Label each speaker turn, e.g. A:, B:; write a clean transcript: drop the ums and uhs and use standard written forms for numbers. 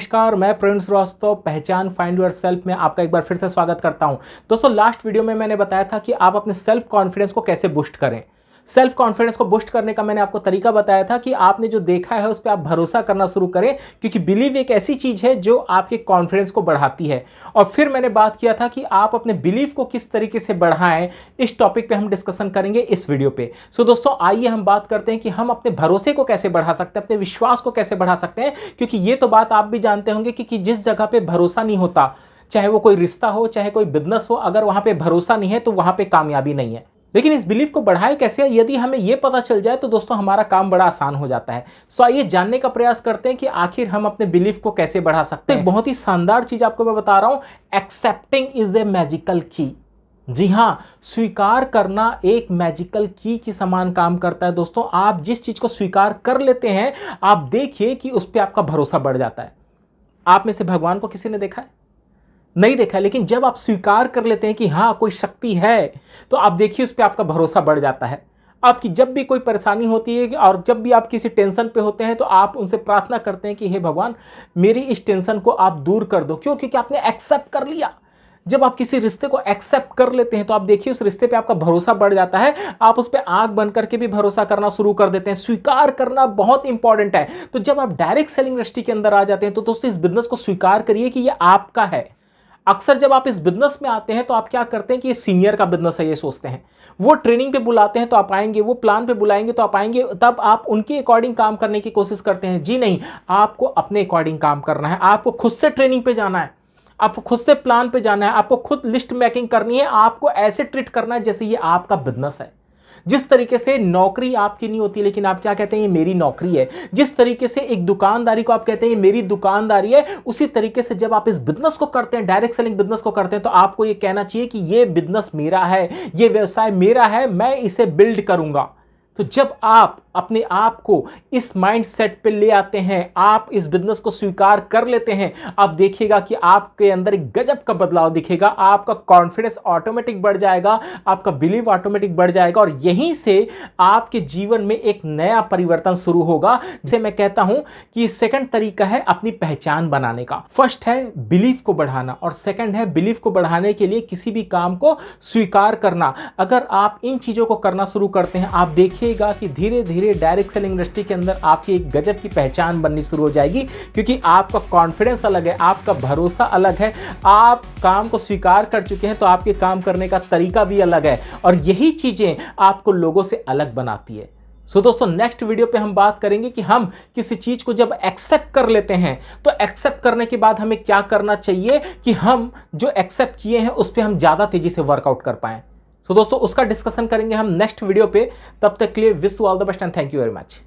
A: नमस्कार, मैं प्रवीण श्रीवास्तव पहचान फाइंड योर सेल्फ में आपका एक बार फिर से स्वागत करता हूं। दोस्तों, लास्ट वीडियो में मैंने बताया था कि आप अपने सेल्फ कॉन्फिडेंस को कैसे बूस्ट करें। सेल्फ कॉन्फिडेंस को बूस्ट करने का मैंने आपको तरीका बताया था कि आपने जो देखा है उस पर आप भरोसा करना शुरू करें, क्योंकि बिलीव एक ऐसी चीज है जो आपके कॉन्फिडेंस को बढ़ाती है। और फिर मैंने बात किया था कि आप अपने बिलीव को किस तरीके से बढ़ाएं, इस टॉपिक पे हम डिस्कशन करेंगे इस वीडियो पे। सो दोस्तों, आइए हम बात करते हैं कि हम अपने भरोसे को कैसे बढ़ा सकते हैं, अपने विश्वास को कैसे बढ़ा सकते हैं। क्योंकि ये तो बात आप भी जानते होंगे कि जिस जगह पे भरोसा नहीं होता, चाहे वो कोई रिश्ता हो, चाहे कोई बिजनेस हो, अगर वहां पे भरोसा नहीं है तो वहां पे कामयाबी नहीं है। लेकिन इस बिलीफ को बढ़ाए कैसे, यदि हमें यह पता चल जाए तो दोस्तों हमारा काम बड़ा आसान हो जाता है। सो आइए जानने का प्रयास करते हैं कि आखिर हम अपने बिलीफ को कैसे बढ़ा सकते हैं। एक बहुत ही शानदार चीज आपको मैं बता रहा हूं, एक्सेप्टिंग इज ए मैजिकल की। जी हां, स्वीकार करना एक मैजिकल की समान काम करता है। दोस्तों, आप जिस चीज को स्वीकार कर लेते हैं, आप देखिए कि उस पर आपका भरोसा बढ़ जाता है। आप में से भगवान को किसी ने देखा है? नहीं देखा, लेकिन जब आप स्वीकार कर लेते हैं कि हाँ कोई शक्ति है, तो आप देखिए उस पर आपका भरोसा बढ़ जाता है। आपकी जब भी कोई परेशानी होती है और जब भी आप किसी टेंशन पे होते हैं, तो आप उनसे प्रार्थना करते हैं कि हे भगवान, मेरी इस टेंशन को आप दूर कर दो। क्यों? क्योंकि आपने एक्सेप्ट कर लिया। जब आप किसी रिश्ते को एक्सेप्ट कर लेते हैं तो आप देखिए उस रिश्ते पे आपका भरोसा बढ़ जाता है। आप उस पर आंख बंद करके भी भरोसा करना शुरू कर देते हैं। स्वीकार करना बहुत इंपॉर्टेंट है। तो जब आप डायरेक्ट सेलिंग इंडस्ट्री के अंदर आ जाते हैं, तो दोस्तों इस बिजनेस को स्वीकार करिए कि ये आपका है। अक्सर जब आप इस बिजनेस में आते हैं तो आप क्या करते हैं कि ये सीनियर का बिजनेस है, ये सोचते हैं। वो ट्रेनिंग पे बुलाते हैं तो आप आएंगे, वो प्लान पे बुलाएंगे तो आप आएंगे, तब आप उनके अकॉर्डिंग काम करने की कोशिश करते हैं। जी नहीं, आपको अपने अकॉर्डिंग काम करना है। आपको खुद से ट्रेनिंग पे जाना है, आपको खुद से प्लान पे जाना है, आपको खुद लिस्ट मेकिंग करनी है। आपको ऐसे ट्रीट करना है जैसे ये आपका बिजनेस है। जिस तरीके से नौकरी आपकी नहीं होती, लेकिन आप क्या कहते हैं, ये मेरी नौकरी है। जिस तरीके से एक दुकानदारी को आप कहते हैं ये मेरी दुकानदारी है, उसी तरीके से जब आप इस बिजनेस को करते हैं, डायरेक्ट सेलिंग बिजनेस को करते हैं, तो आपको ये कहना चाहिए कि ये बिजनेस मेरा है, ये व्यवसाय मेरा है, मैं इसे बिल्ड करूंगा। तो जब आप अपने आप को इस माइंड सेट पे ले आते हैं, आप इस बिजनेस को स्वीकार कर लेते हैं, आप देखिएगा कि आपके अंदर एक गजब का बदलाव दिखेगा। आपका कॉन्फिडेंस ऑटोमेटिक बढ़ जाएगा, आपका बिलीव ऑटोमेटिक बढ़ जाएगा, और यहीं से आपके जीवन में एक नया परिवर्तन शुरू होगा। जिसे मैं कहता हूं कि सेकंड तरीका है अपनी पहचान बनाने का। फर्स्ट है बिलीफ को बढ़ाना, और सेकंड है बिलीफ को बढ़ाने के लिए किसी भी काम को स्वीकार करना। अगर आप इन चीजों को करना शुरू करते हैं, आप देखिएगा कि धीरे धीरे डायरेक्ट सेलिंग इंडस्ट्री के अंदर आपकी एक गजब की पहचान बननी शुरू हो जाएगी। क्योंकि आपका कॉन्फिडेंस अलग है, आपका भरोसा अलग है, आप काम को स्वीकार कर चुके हैं, तो आपके काम करने का तरीका भी अलग है, और यही चीजें आपको लोगों से अलग बनाती है। सो दोस्तों, नेक्स्ट वीडियो पे हम बात करेंगे कि हम किसी चीज को जब एक्सेप्ट कर लेते हैं, तो एक्सेप्ट करने के बाद हमें क्या करना चाहिए कि हम जो एक्सेप्ट किए हैं उस पर हम ज्यादा तेजी से वर्कआउट कर पाएं। सो दोस्तों, उसका डिस्कशन करेंगे हम नेक्स्ट वीडियो पे। तब तक के लिए wish you all the best and thank you very much.